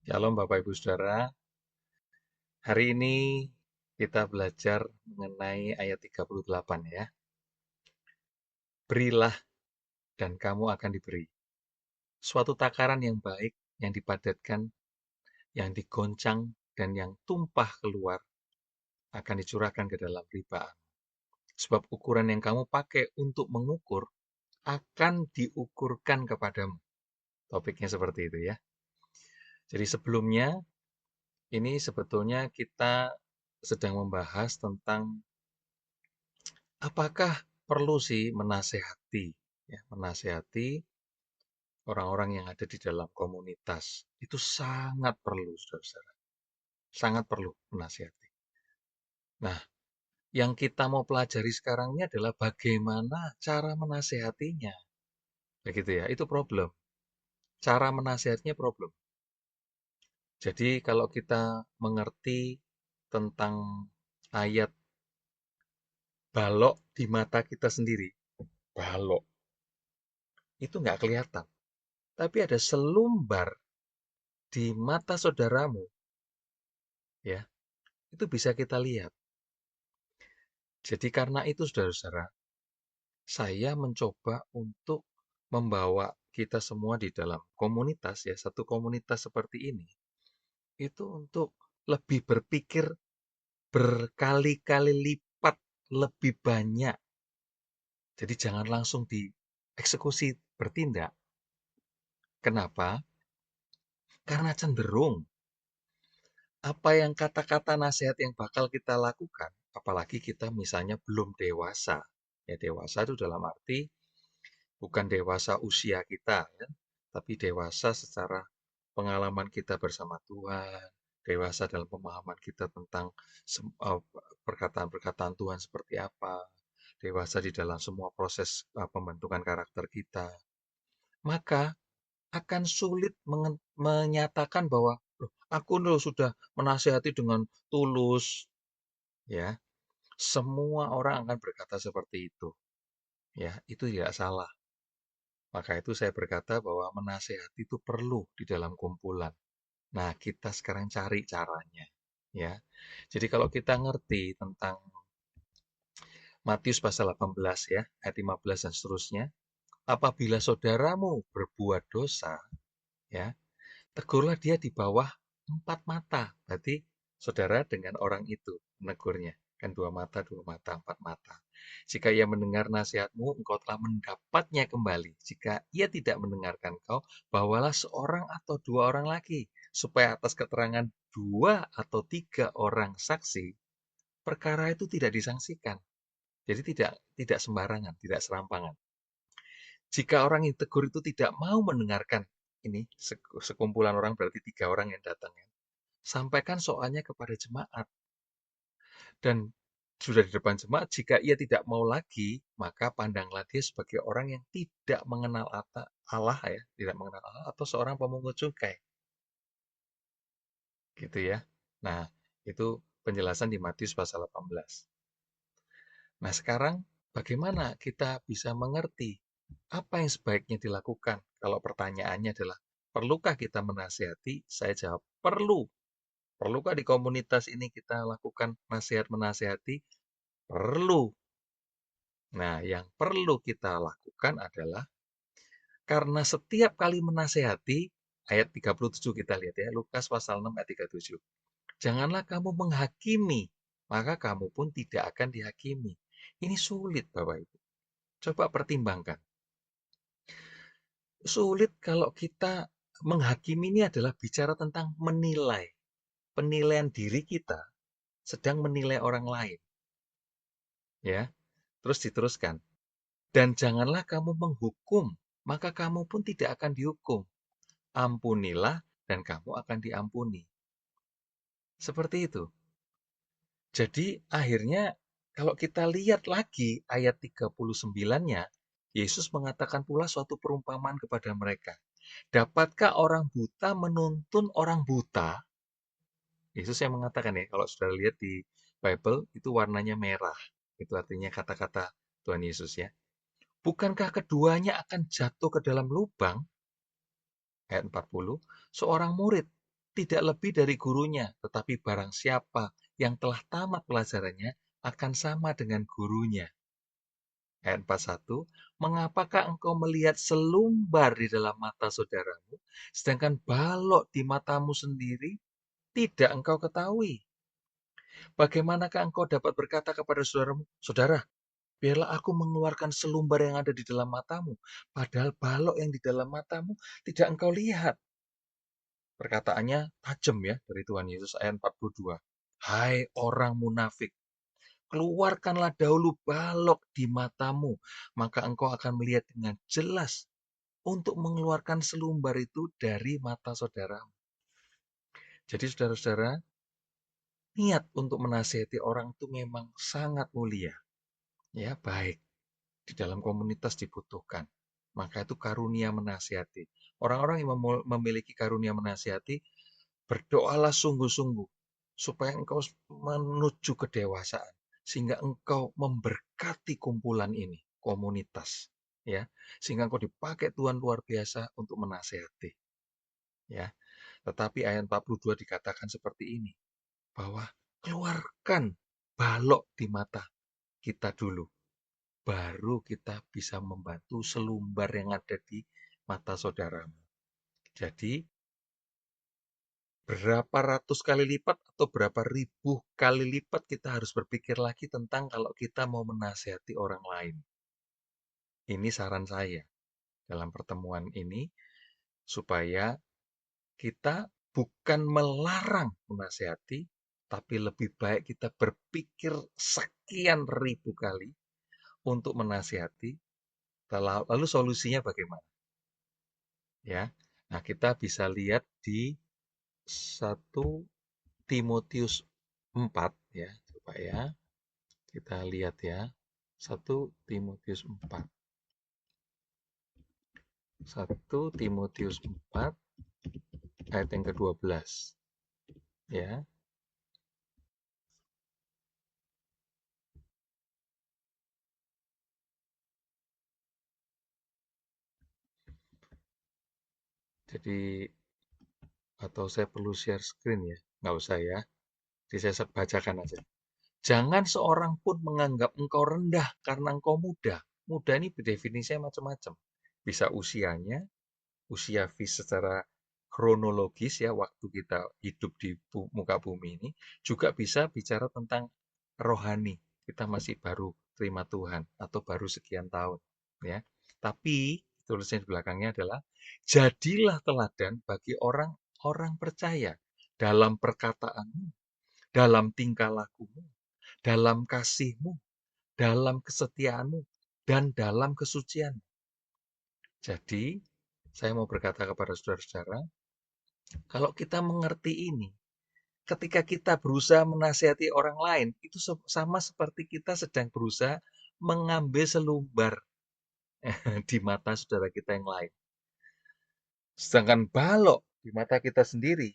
Shalom Bapak Ibu Saudara, hari ini kita belajar mengenai ayat 38 ya. Berilah dan kamu akan diberi. Suatu takaran yang baik, yang dipadatkan, yang digoncang, dan yang tumpah keluar akan dicurahkan ke dalam ribaan. Sebab ukuran yang kamu pakai untuk mengukur akan diukurkan kepadamu. Topiknya seperti itu ya. Jadi sebelumnya, ini sebetulnya kita sedang membahas tentang apakah perlu sih menasehati, ya, menasehati orang-orang yang ada di dalam komunitas. Itu sangat perlu, saudara-saudara. Sangat perlu menasehati. Nah, yang kita mau pelajari sekarang ini adalah bagaimana cara menasehatinya. Begitu ya, itu problem. Cara menasehatinya problem. Jadi kalau kita mengerti tentang ayat balok di mata kita sendiri, balok, itu nggak kelihatan. Tapi ada selumbar di mata saudaramu, ya, itu bisa kita lihat. Jadi karena itu, saudara-saudara, saya mencoba untuk membawa kita semua di dalam komunitas, ya, satu komunitas seperti ini, itu untuk lebih berpikir berkali-kali lipat lebih banyak. Jadi jangan langsung dieksekusi bertindak. Kenapa? Karena cenderung apa yang kata-kata nasihat yang bakal kita lakukan, apalagi kita misalnya belum dewasa. Ya, dewasa itu dalam arti bukan dewasa usia kita, ya, tapi dewasa secara pengalaman kita bersama Tuhan, dewasa dalam pemahaman kita tentang perkataan-perkataan Tuhan seperti apa, dewasa di dalam semua proses pembentukan karakter kita. Maka akan sulit menyatakan bahwa "Loh, aku loh sudah menasihati dengan tulus, ya. Semua orang akan berkata seperti itu, ya. Itu tidak salah. Maka itu saya berkata bahwa menasihati itu perlu di dalam kumpulan. Nah, kita sekarang cari caranya, ya. Jadi kalau kita ngerti tentang Matius pasal 18 ya, ayat 15 dan seterusnya, apabila saudaramu berbuat dosa, ya, tegurlah dia di bawah 4 mata. Berarti saudara dengan orang itu menegurnya. Kan 2 mata, 2 mata, 4 mata. Jika ia mendengar nasihatmu, engkau telah mendapatnya kembali. Jika ia tidak mendengarkan kau, bawalah seorang atau 2 orang lagi. Supaya atas keterangan 2 atau 3 orang saksi, perkara itu tidak disangsikan. Jadi tidak sembarangan, tidak serampangan. Jika orang yang tegur itu tidak mau mendengarkan, ini sekumpulan orang berarti 3 orang yang datang ya. Sampaikan soalnya kepada jemaat. Dan sudah di depan jemaat, jika ia tidak mau lagi, maka pandanglah dia sebagai orang yang tidak mengenal Allah ya, tidak mengenal Allah atau seorang pemungut cukai. Gitu ya. Nah, itu penjelasan di Matius pasal 18. Nah, sekarang bagaimana kita bisa mengerti apa yang sebaiknya dilakukan? Kalau pertanyaannya adalah, perlukah kita menasihati? Saya jawab, perlu. Perlukah di komunitas ini kita lakukan nasihat menasihati? Perlu. Nah, yang perlu kita lakukan adalah karena setiap kali menasehati, ayat 37 kita lihat ya, Lukas pasal 6 ayat 37. Janganlah kamu menghakimi, maka kamu pun tidak akan dihakimi. Ini sulit Bapak Ibu. Coba pertimbangkan. Sulit kalau kita menghakimi ini adalah bicara tentang menilai. Penilaian diri kita sedang menilai orang lain. Ya, terus diteruskan. Dan janganlah kamu menghukum, maka kamu pun tidak akan dihukum. Ampunilah dan kamu akan diampuni. Seperti itu. Jadi akhirnya kalau kita lihat lagi ayat 39-nya, Yesus mengatakan pula suatu perumpamaan kepada mereka. Dapatkah orang buta menuntun orang buta? Yesus yang mengatakan ya, kalau sudah lihat di Bible, itu warnanya merah. Itu artinya kata-kata Tuhan Yesus ya. Bukankah keduanya akan jatuh ke dalam lubang? Ayat 40, seorang murid tidak lebih dari gurunya, tetapi barang siapa yang telah tamat pelajarannya akan sama dengan gurunya. Ayat 41, mengapakah engkau melihat selumbar di dalam mata saudaramu, sedangkan balok di matamu sendiri tidak engkau ketahui? Bagaimanakah engkau dapat berkata kepada saudaramu, saudara, biarlah aku mengeluarkan selumbar yang ada di dalam matamu, padahal balok yang di dalam matamu tidak engkau lihat. Perkataannya tajam ya dari Tuhan Yesus ayat 42. Hai orang munafik, keluarkanlah dahulu balok di matamu, maka engkau akan melihat dengan jelas untuk mengeluarkan selumbar itu dari mata saudaramu. Jadi saudara-saudara, niat untuk menasihati orang itu memang sangat mulia. Ya, baik. Di dalam komunitas dibutuhkan. Maka itu karunia menasihati. Orang-orang yang memiliki karunia menasihati, berdoalah sungguh-sungguh supaya engkau menuju kedewasaan, sehingga engkau memberkati kumpulan ini, komunitas, ya, sehingga engkau dipakai Tuhan luar biasa untuk menasihati, ya. Tetapi ayat 42 dikatakan seperti ini, bahwa keluarkan balok di mata kita dulu, baru kita bisa membantu selumbar yang ada di mata saudaramu. Jadi, berapa ratus kali lipat atau berapa ribu kali lipat kita harus berpikir lagi tentang kalau kita mau menasihati orang lain. Ini saran saya dalam pertemuan ini, supaya kita bukan melarang menasihati, tapi lebih baik kita berpikir sekian ribu kali untuk menasihati, lalu solusinya bagaimana? Ya, nah kita bisa lihat di 1 Timotius 4 ya, coba ya. Kita lihat ya. 1 Timotius 4. 1 Timotius 4 ayat yang ke-12. Ya. Jadi atau saya perlu share screen ya? Nggak usah ya. Jadi saya bacakan aja. Jangan seorang pun menganggap engkau rendah karena engkau muda. Muda ini definisinya macam-macam. Bisa usianya, usia secara kronologis ya, waktu kita hidup di muka bumi ini, juga bisa bicara tentang rohani. Kita masih baru terima Tuhan atau baru sekian tahun ya. Tapi tulisnya di belakangnya adalah jadilah teladan bagi orang-orang percaya dalam perkataanmu, dalam tingkah lakumu, dalam kasihmu, dalam kesetiaanmu, dan dalam kesucian. Jadi, saya mau berkata kepada saudara-saudara, kalau kita mengerti ini, ketika kita berusaha menasihati orang lain, itu sama seperti kita sedang berusaha mengambil selumbar di mata saudara kita yang lain. Sedangkan balok di mata kita sendiri,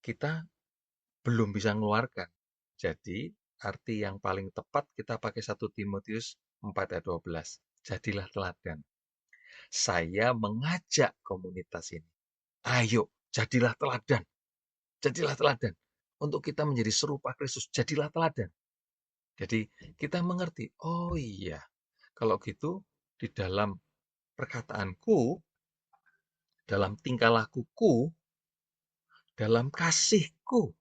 kita belum bisa mengeluarkan. Jadi, arti yang paling tepat kita pakai 1 Timotius 4 ayat 12. Jadilah teladan. Saya mengajak komunitas ini. Ayo, jadilah teladan. Jadilah teladan. Untuk kita menjadi serupa Kristus, jadilah teladan. Jadi kita mengerti, oh iya, kalau gitu di dalam perkataanku, dalam tingkah lakuku, dalam kasihku,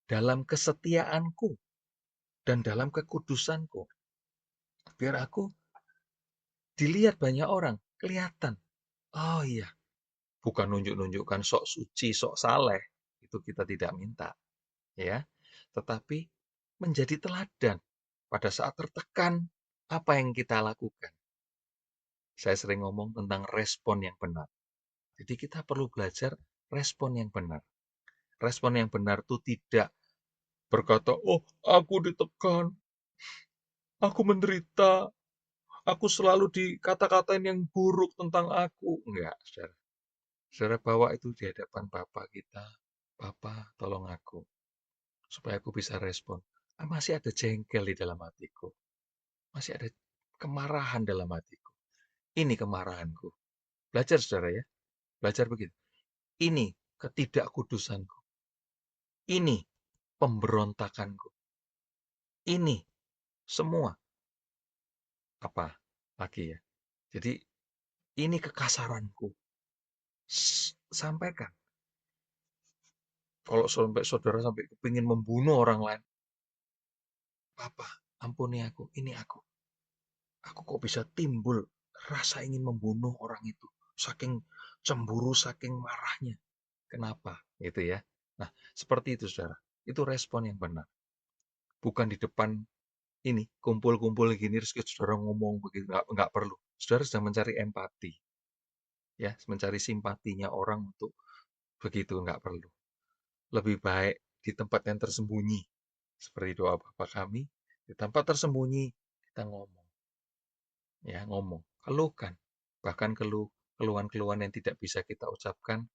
dalam kesetiaanku, dan dalam kekudusanku. Biar aku dilihat banyak orang, kelihatan. Oh iya, bukan nunjuk-nunjukkan sok suci, sok saleh. Itu kita tidak minta. Ya, tetapi menjadi teladan pada saat tertekan, apa yang kita lakukan. Saya sering ngomong tentang respon yang benar. Jadi kita perlu belajar respon yang benar. Respon yang benar itu tidak berkata, oh aku ditekan, aku menderita, aku selalu dikata-katain yang buruk tentang aku. Enggak, saudara. Saudara bawa itu di hadapan Bapa kita. Bapa, tolong aku. Supaya aku bisa respon. Masih ada jengkel di dalam hatiku. Masih ada kemarahan dalam hatiku. Ini kemarahanku. Belajar, saudara ya. Belajar begitu. Ini ketidakkudusanku. Ini pemberontakanku. Ini semua apa lagi ya. Jadi ini kekasaranku. Sampaikan. Kalau sampai saudara sampai kepingin membunuh orang lain, Papa, ampuni aku, ini aku. Aku kok bisa timbul rasa ingin membunuh orang itu. Saking cemburu, saking marahnya. Kenapa? Gitu ya. Nah, seperti itu saudara. Itu respon yang benar. Bukan di depan ini, kumpul-kumpul gini, terus saudara ngomong begitu. Nggak perlu. Saudara sedang mencari empati. Ya, mencari simpatinya orang untuk begitu. Nggak perlu. Lebih baik di tempat yang tersembunyi. Seperti doa Bapa kami, di tempat tersembunyi kita ngomong. Ya, ngomong. Keluhkan. Bahkan keluhan-keluhan yang tidak bisa kita ucapkan,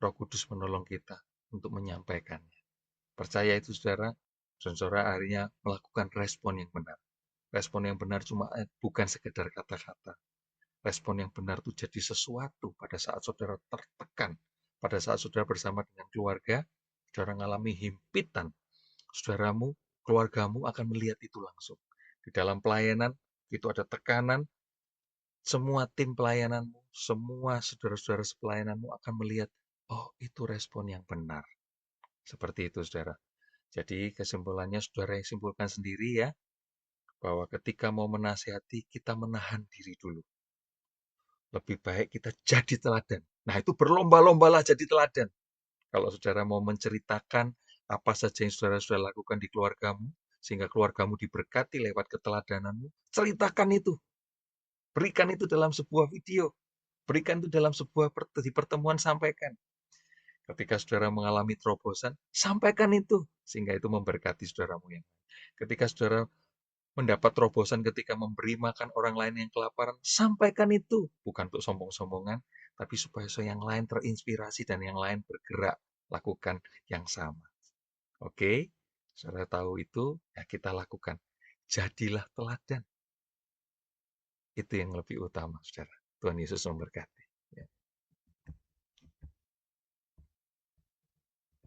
Roh Kudus menolong kita untuk menyampaikannya. Percaya itu saudara, dan saudara akhirnya melakukan respon yang benar. Respon yang benar cuma bukan sekedar kata-kata. Respon yang benar itu jadi sesuatu pada saat saudara tertekan, pada saat saudara bersama dengan keluarga, saudara mengalami himpitan, saudaramu, keluargamu akan melihat itu langsung. Di dalam pelayanan, itu ada tekanan, semua tim pelayananmu, semua saudara-saudara sepelayananmu akan melihat, oh itu respon yang benar. Seperti itu, saudara. Jadi kesimpulannya saudara yang simpulkan sendiri ya, bahwa ketika mau menasihati, kita menahan diri dulu. Lebih baik kita jadi teladan. Nah itu berlomba-lombalah jadi teladan. Kalau saudara mau menceritakan apa saja yang saudara sudah lakukan di keluargamu, sehingga keluargamu diberkati lewat keteladananmu, ceritakan itu. Berikan itu dalam sebuah video. Berikan itu dalam sebuah pertemuan, sampaikan. Ketika saudara mengalami terobosan, sampaikan itu. Sehingga itu memberkati saudaramu yang lain. Ketika saudara mendapat terobosan ketika memberi makan orang lain yang kelaparan, sampaikan itu. Bukan untuk sombong-sombongan, tapi supaya yang lain terinspirasi dan yang lain bergerak lakukan yang sama. Oke, saudara tahu itu, ya kita lakukan. Jadilah teladan. Itu yang lebih utama, saudara. Tuhan Yesus memberkati.